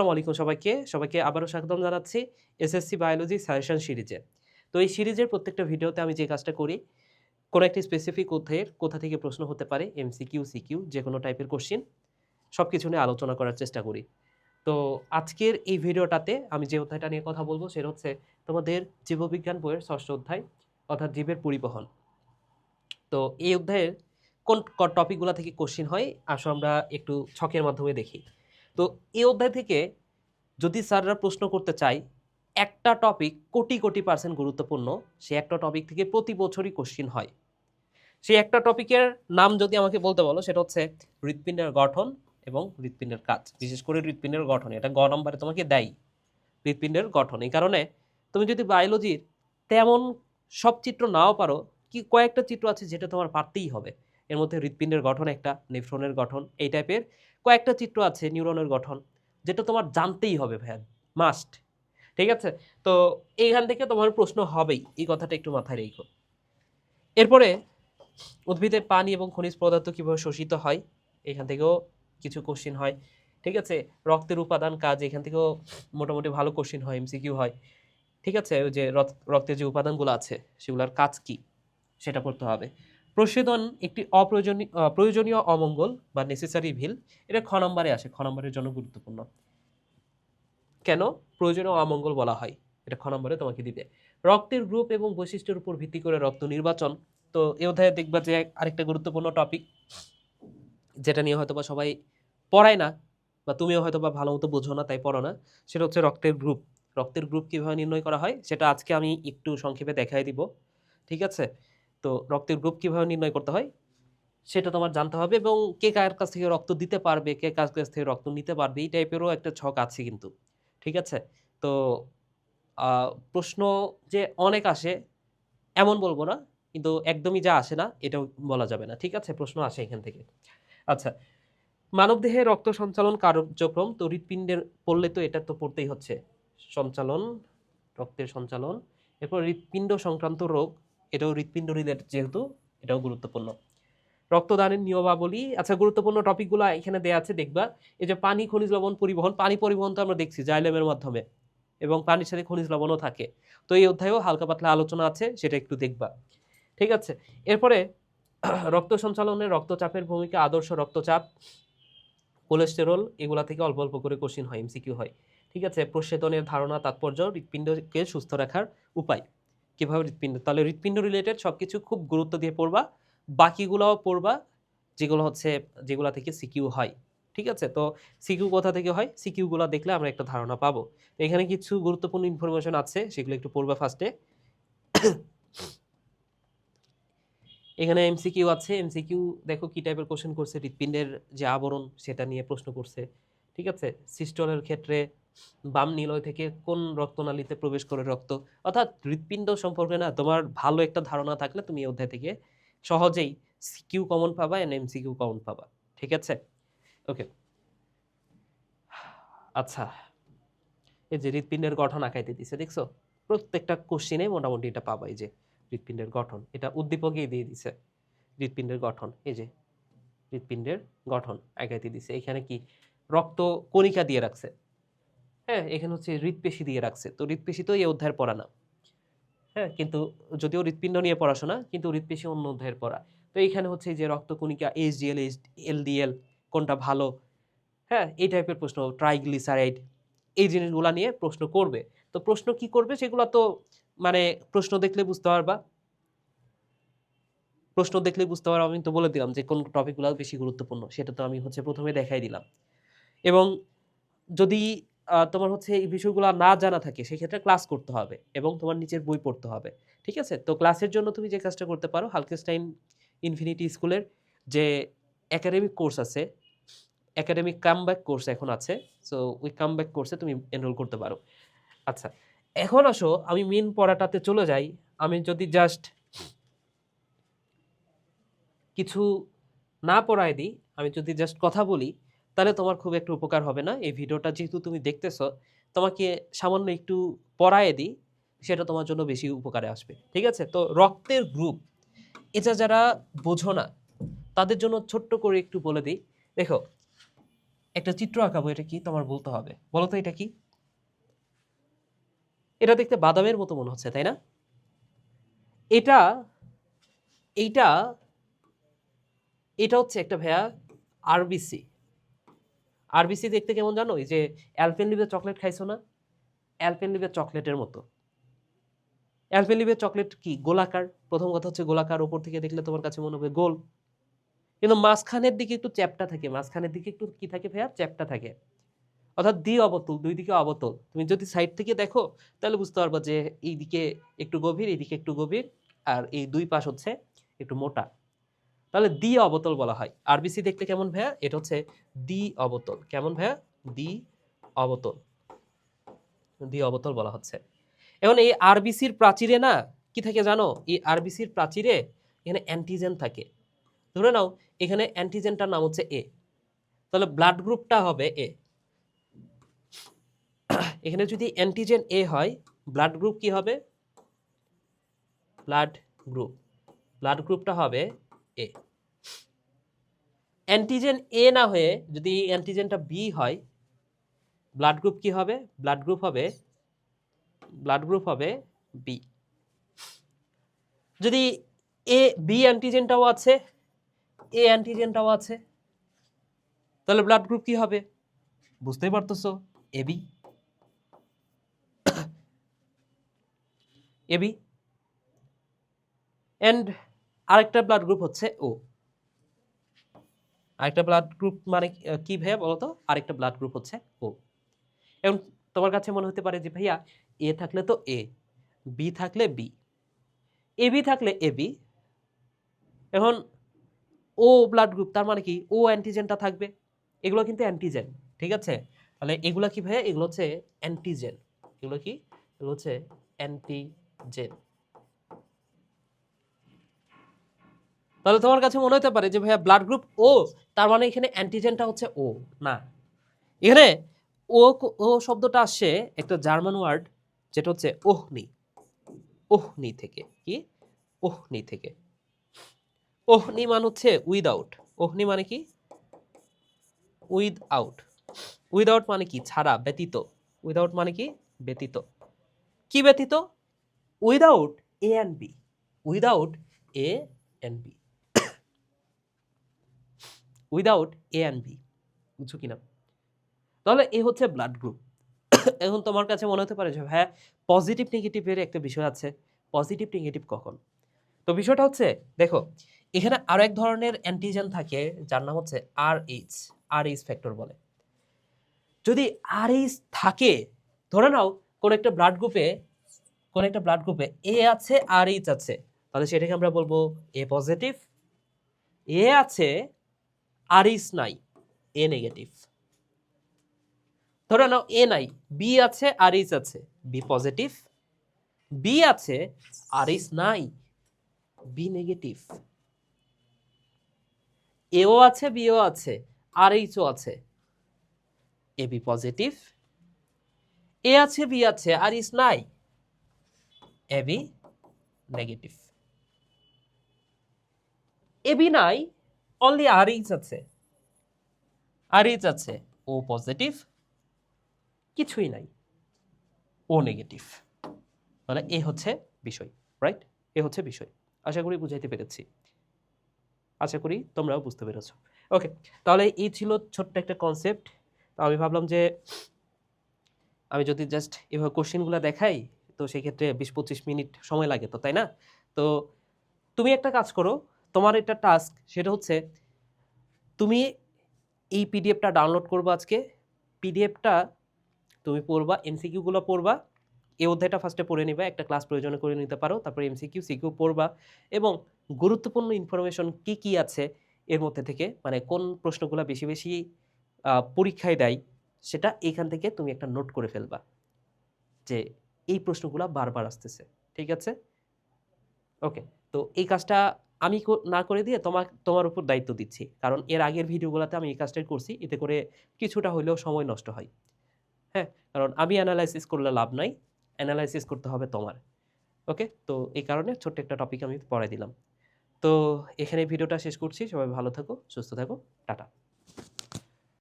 আসসালামু আলাইকুম সবাইকে আবারও স্বাগতম জানাচ্ছি এসএসসি বায়োলজি সাজেশন সিরিজে। তো এই সিরিজের প্রত্যেকটা ভিডিওতে আমি যে কাজটা করি, কোনো একটি স্পেসিফিক অধ্যায়ের কোথা থেকে প্রশ্ন হতে পারে, এমসিকিউ, সিকিউ যেকোনো টাইপের কোশ্চেন সবকিছু নিয়ে আলোচনা করার চেষ্টা করি। তো আজকের এই ভিডিওটাতে আমি যে অধ্যায়টা নিয়ে কথা বলবো সেটা হচ্ছে তোমাদের জীববিজ্ঞান বইয়ের ৬ষ্ঠ অধ্যায় অর্থাৎ জীবের পরিবহন। তো এই অধ্যায়ের কোন টপিকগুলা থেকে কোশ্চেন হয় আসো আমরা একটু ছকের মাধ্যমে দেখি। তো এই অধ্যায় থেকে যদি স্যাররা প্রশ্ন করতে চায়, একটা টপিক কোটি কোটি পার্সেন্ট গুরুত্বপূর্ণ, সে একটা টপিক থেকে প্রতি বছরই কোশ্চিন হয়। সেই একটা টপিকের নাম যদি আমাকে বলতে বলো সেটা হচ্ছে হৃৎপিণ্ডের গঠন এবং হৃৎপিণ্ডের কাজ, বিশেষ করে হৃৎপিণ্ডের গঠন। এটা গ নম্বরে তোমাকে দেয় হৃৎপিণ্ডের গঠন। এই কারণে তুমি যদি বায়োলজির তেমন সব চিত্র নাও পারো, কি কয়েকটা চিত্র আছে যেটা তোমার পারতেই হবে। এর মধ্যে হৃৎপিণ্ডের গঠন একটা, নেফ্রনের গঠন, এই টাইপের কয়েকটা চিত্র আছে, নিউরনের গঠন, যেটা তোমার জানতেই হবে ভাইয়া, মাস্ট। ঠিক আছে? তো এইখান থেকে তোমার প্রশ্ন হবেই, এই কথাটা একটু মাথায় রেখো। এরপরে উদ্ভিদের পানি এবং খনিজ পদার্থ কিভাবে শোষিত হয়, এখান থেকেও কিছু কোশ্চিন হয়। ঠিক আছে? রক্তের উপাদান কাজ, এখান থেকেও মোটামুটি ভালো কোশ্চিন হয়, এমসিকিউ হয়। ঠিক আছে? ওই যে রক্তের যে উপাদানগুলো আছে সেগুলোর কাজ কি সেটা পড়তে হবে। প্রস্বেদন একটি প্রয়োজনীয় অমঙ্গল বা নেসেসারি ভিল, এটা খ নম্বরে আসে, খ নম্বরের জন্য গুরুত্বপূর্ণ। কেন প্রয়োজনীয় অমঙ্গল বলা হয়, এটা খ নম্বরে তোমাকে দিবে। রক্তের গ্রুপ এবং বৈশিষ্ট্যের উপর ভিত্তি করে রক্ত নির্বাচন, তো এ অধ্যায়ে দেখবা যে আরেকটা গুরুত্বপূর্ণ টপিক, যেটা নিয়ে হয়তো বা সবাই পড়ায় না বা তুমিও হয়তো বা ভালো মতো বোঝো না তাই পড়ো না, সেটা হচ্ছে রক্তের গ্রুপ। রক্তের গ্রুপ কিভাবে নির্ণয় করা হয় সেটা আজকে আমি একটু সংক্ষেপে দেখাই দিব। ঠিক আছে? তো রক্তের গ্রুপ কিভাবে নির্ণয় করতে হয় সেটা তোমার জানতে হবে, এবং কে কার কাছ থেকে রক্ত দিতে পারবে, কে কার কাছ থেকে রক্ত নিতে পারবে, এই টাইপেরও একটা ছক আছে কিন্তু। ঠিক আছে? তো প্রশ্ন যে অনেক আসে এমন বলবো না, কিন্তু একদমই যা আসে না এটাও বলা যাবে না। ঠিক আছে? প্রশ্ন আসে এখান থেকে। আচ্ছা, মানবদেহে রক্ত সঞ্চালন কার্যক্রম, তো হৃৎপিণ্ডের পড়লে তো এটা তো পড়তেই হচ্ছে, সঞ্চালন, রক্তের সঞ্চালন। এরপর হৃৎপিণ্ড সংক্রান্ত রোগ, এটাও হৃৎপিণ্ড রিলেটেড যেহেতু, এটাও গুরুত্বপূর্ণ। রক্তদানের নিয়মাবলী, আচ্ছা গুরুত্বপূর্ণ টপিকগুলো এখানে দেয়া আছে, দেখবা। এই যে পানি, খনিজ লবণ পরিবহন, পানি পরিবহন তো আমরা দেখছি জাইলেমের মাধ্যমে, এবং পানির সাথে খনিজ লবণও থাকে। তো এই অধ্যায়েও হালকা পাতলা আলোচনা আছে, সেটা একটু দেখবা। ঠিক আছে? এরপরে রক্ত সঞ্চালনের রক্তচাপের ভূমিকা, আদর্শ রক্তচাপ, কোলেস্টেরল, এগুলা থেকে অল্প অল্প করে কোশ্চিন হয়, এমসিকিউ হয়। ঠিক আছে? প্রস্বেদনের ধারণা, তাৎপর্য, হৃৎপিণ্ডকে সুস্থ রাখার উপায়, কিভাবে হৃৎপিণ্ড, তাহলে হৃৎপিণ্ড রিলেটেড সবকিছু খুব গুরুত্ব দিয়ে পড়বা। বাকিগুলাও পড়বা যেগুলো হচ্ছে, যেগুলা থেকে সিকিউ হয়। ঠিক আছে? তো সিকিউ কোথা থেকে হয়, সিকিউ গুলা দেখলে আমরা একটা ধারণা পাবো। তো এখানে কিছু গুরুত্বপূর্ণ ইনফরমেশন আছে, সেগুলো একটু পড়বা ফার্স্টে। এখানে এমসিকিউ আছে, এমসিকিউ দেখো কি টাইপের কোশ্চেন করছে। হৃৎপিণ্ডের যে আবরণ সেটা নিয়ে প্রশ্ন করছে। ঠিক আছে? সিস্টলের ক্ষেত্রে বাম নিলয় থেকে কোন রক্তনালীতে প্রবেশ করে রক্ত, অর্থাৎ হৃৎপিণ্ড সম্পর্কে না তোমার ভালো একটা ধারণা থাকলে তুমি এই অধ্যায় থেকে সহজেই সিকিউ কমন পাবা এন্ড এমসিকিউ কমন পাবা। ঠিক আছে? ওকে। আচ্ছা, এই যে হৃৎপিণ্ডের গঠন আঁকাইতে দিছে, দেখছো? প্রত্যেকটা কোশ্চিনে মোটামুটি এটা পাবা। এই যে হৃৎপিণ্ডের গঠন, এটা উদ্দীপকেই দিয়ে দিছে। হৃৎপিণ্ডের গঠন, এই যে হৃৎপিণ্ডের গঠন আগাইতে দিছে। এখানে কি রক্ত কণিকা দিয়ে রাখছে, হ্যাঁ, এখানে হচ্ছে হৃৎপেশি দিয়ে রাখছে। তো হৃৎপেশি তো এই অধ্যায়ের পড়া না, হ্যাঁ, কিন্তু যদিও হৃৎপিণ্ড নিয়ে পড়াশোনা, কিন্তু হৃৎপেশি অন্য অধ্যায়ের পড়া। তো এইখানে হচ্ছে এই যে রক্ত কণিকা, এইচডিএল, এলডিএল কোনটা ভালো, হ্যাঁ, এই টাইপের প্রশ্ন, ট্রাইগ্লিসারাইড, এই জিনিসগুলা নিয়ে প্রশ্ন করবে। তো প্রশ্ন কি করবে সেগুলো তো মানে প্রশ্ন দেখলে বুঝতে পারবা, প্রশ্ন দেখলে বুঝতে পারো। আমি তো বলে দিলাম যে কোন টপিকগুলো বেশি গুরুত্বপূর্ণ, সেটা তো আমি হচ্ছে প্রথমে দেখাই দিলাম। এবং যদি তোমার হচ্ছে এই বিষয়গুলো না জানা থাকে সেক্ষেত্রে ক্লাস করতে হবে এবং তোমার নিচের বই পড়তে হবে। ঠিক আছে? তো ক্লাসের জন্য তুমি যে কাজটা করতে পারো, হালকেস্টাইন ইনফিনিটি স্কুলের যে একাডেমিক কোর্স আছে, একাডেমিক কামব্যাক কোর্স এখন আছে। সো ওই কামব্যাক কোর্সে তুমি এনরোল করতে পারো। আচ্ছা, এখন আসো আমি মেন পড়াটাতে চলে যাই। আমি যদি জাস্ট কিছু না পড়ায় দিই, আমি যদি জাস্ট কথা বলি, তাহলে তোমার খুব একটা উপকার হবে না। এই ভিডিওটা যেহেতু তুমি দেখতেছো, তোমাকে সামান্য একটু পড়ায়ে দিই, সেটা তোমার জন্য বেশি উপকারে আসবে। ঠিক আছে? তো রক্তের গ্রুপ, এটা যারা বোঝো না তাদের জন্য ছোট্ট করে একটু বলে দিই। দেখো, একটা চিত্র আঁকাবো, এটা কি তোমার বলতে হবে, বলো তো এটা কি? এটা দেখতে বাদামের মতো মনে হচ্ছে, তাই না? এটা এইটা এটা হচ্ছে একটা ভাইয়া আরবিসি। আরবিসি দেখতে কেমন জানো? এই যে অ্যালপেনলিবে চকলেট খাইছো না, অ্যালপেনলিবের চকলেটের মতো। অ্যালপেনলিবের চকলেট কি গোলাকার, প্রথম কথা হচ্ছে গোলাকার, উপর থেকে দেখলে তোমার কাছে মনে হবে গোল, কিন্তু মাঝখানের দিকে একটু চ্যাপ্টা থাকে, মাঝখানের দিকে একটু কি থাকে ভাইয়া, চ্যাপ্টা থাকে, অর্থাৎ দ্বি অবতল, দুই দিকে অবতল। তুমি যদি সাইড থেকে দেখো তাহলে বুঝতে পারবা যে এই দিকে একটু গভীর, এইদিকে একটু গভীর, আর এই দুই পাশ হচ্ছে একটু মোটা, তাহলে দ্বি অবতল বলা হয়। আরবিসি দেখতে কেমন ভাইয়া? এটা হচ্ছে দ্বি অবতল। কেমন ভাইয়া? দ্বি অবতল, দ্বি অবতল বলা হচ্ছে। এখন এই আরবিসির প্রাচীরে না কি থাকে জানো? এই আরবিসির প্রাচীরে এখানে অ্যান্টিজেন থাকে। ধরে নাও এখানে অ্যান্টিজেনটার নাম হচ্ছে এ, তাহলে ব্লাড গ্রুপটা হবে এ। এখানে যদি অ্যান্টিজেন এ হয়, ব্লাড গ্রুপ কি হবে? ব্লাড গ্রুপ, ব্লাড গ্রুপটা হবে এ। অ্যান্টিজেন এ না হয়ে যদি অ্যান্টিজেনটা বি হয়, ব্লাড গ্রুপ কি হবে? ব্লাড গ্রুপ হবে, ব্লাড গ্রুপ হবে বি। যদি এ বি অ্যান্টিজেনটাও আছে, এ অ্যান্টিজেনটাও আছে, তাহলে ব্লাড গ্রুপ কি হবে? বুঝতেই পারতেছো, এবি, এবি। এন্ড আরেকটা ব্লাড গ্রুপ হচ্ছে ও। আরেকটা ব্লাড গ্রুপ মানে কি ভাইয়া বলতো? আরেকটা ব্লাড গ্রুপ হচ্ছে ও। এখন তোমার কাছে মনে হতে পারে যে ভাইয়া এ থাকলে তো এ, বি থাকলে বি, এবি থাকলে এবি, এখন ও ব্লাড গ্রুপ, তার মানে কি ও অ্যান্টিজেনটা থাকবে। এগুলো কিন্তু অ্যান্টিজেন, ঠিক আছে? তাহলে এগুলো কি ভাইয়া? এগুলো হচ্ছে অ্যান্টিজেন। এগুলো কি? এগুলো হচ্ছে অ্যান্টিজেন। তাহলে তোমার কাছে মনে হতে পারে যে ভাইয়া ব্লাড গ্রুপ ও, তার মানে এখানে অ্যান্টিজেনটা হচ্ছে ও। না, এখানে ও, ও শব্দটা আসছে একটা জার্মান ওয়ার্ড, যেটা হচ্ছে ওহনি। ওহনি থেকে। কি? ওহনি থেকে। ওহনি মানে হচ্ছে উইদাউট। ওহনি মানে কি? উইদাউট। উইদাউট মানে কি? ছাড়া, ব্যতীত। উইদাউট মানে কি? ব্যতীত। কি ব্যতীত? Without A and B. Without A and B. Without A and B. বুঝছো কিনা? তাহলে এ হচ্ছে ব্লাড গ্রুপ। এখন তোমার কাছে মনে হতে পারে যে হ্যাঁ, পজিটিভ নেগেটিভের একটা বিষয় আছে। পজিটিভ নেগেটিভ কখন? তো বিষয়টা হচ্ছে, দেখো এখানে আরো এক ধরনের অ্যান্টিজেন থাকে যার নাম হচ্ছে আরএইচ। আরএইচ ফ্যাক্টর বলে। যদি আরএইচ থাকে, ধরে নাও কোন একটা ব্লাড গ্রুপে, কোন একটা ব্লাড গ্রুপে এ আছে আর এইচ আছে, তাহলে সেটাকে আমরা বলবো এ পজিটিভ। এ আছে আর এইচ নাই, এ নেগেটিভ। ধরে নাও এ নাই, বি আছে আর এইচ আছে, বি পজিটিভ। বি আছে আর এইচ নাই, বি নেগেটিভ। এও আছে, বিও আছে, আর এইচও আছে, এ বি পজিটিভ। এ আছে, বি আছে, আর এইচ নাই, A B negative. A B নাই, অনলি আর এইচ আছে, আর এইচ আছে, ও পজিটিভ, কিছুই নাই, ও নেগেটিভ। মানে এ হচ্ছে বিষয়, রাইট? এ হচ্ছে বিষয়। আশা করি বুঝাইতে পেরেছি, আশা করি তোমরাও বুঝতে পেরেছো। ওকে, তাহলে এই ছিল ছোট্ট একটা কনসেপ্ট। তো আমি ভাবলাম যে আমি যদি জাস্ট এভাবে কোশ্চেনগুলো দেখাই, তো সেক্ষেত্রে 20-25 মিনিট সময় লাগে তো, তাই না? তো তুমি একটা কাজ করো, তোমার একটা টাস্ক, সেটা হচ্ছে তুমি এই পিডিএফটা ডাউনলোড করবা আজকে। পিডিএফটা তুমি পড়বা, এমসিকিউগুলো পড়বা। এই অধ্যায়টা ফার্স্টে পড়ে নিবা, একটা ক্লাস প্রয়োজনে করে নিতে পারো, তারপরে এমসিকিউ সিকিউ পড়বা এবং গুরুত্বপূর্ণ ইনফরমেশন কি কি আছে এর মধ্যে থেকে, মানে কোন প্রশ্নগুলো বেশি বেশি পরীক্ষায় দেয়, সেটা এখান থেকে তুমি একটা নোট করে ফেলবা যে এই প্রশ্নগুলো বারবার আসতেছে, ঠিক আছে? ওকে, তো এই কাজটা আমি না করে দিয়ে তোমার উপর দায়িত্ব দিচ্ছি, কারণ এর আগের ভিডিওগুলোতে আমি এই কাজটাই করছি, এতে করে কিছুটা হলেও সময় নষ্ট হয়। হ্যাঁ, কারণ আমি অ্যানালাইসিস করলে লাভ নাই, অ্যানালাইসিস করতে হবে তোমার। ওকে, তো এই কারণে ছোট্ট একটা টপিক আমি পড়াই দিলাম। তো এখানে ভিডিওটা শেষ করছি। সবাই ভালো থাকো, সুস্থ থাকো, টাটা।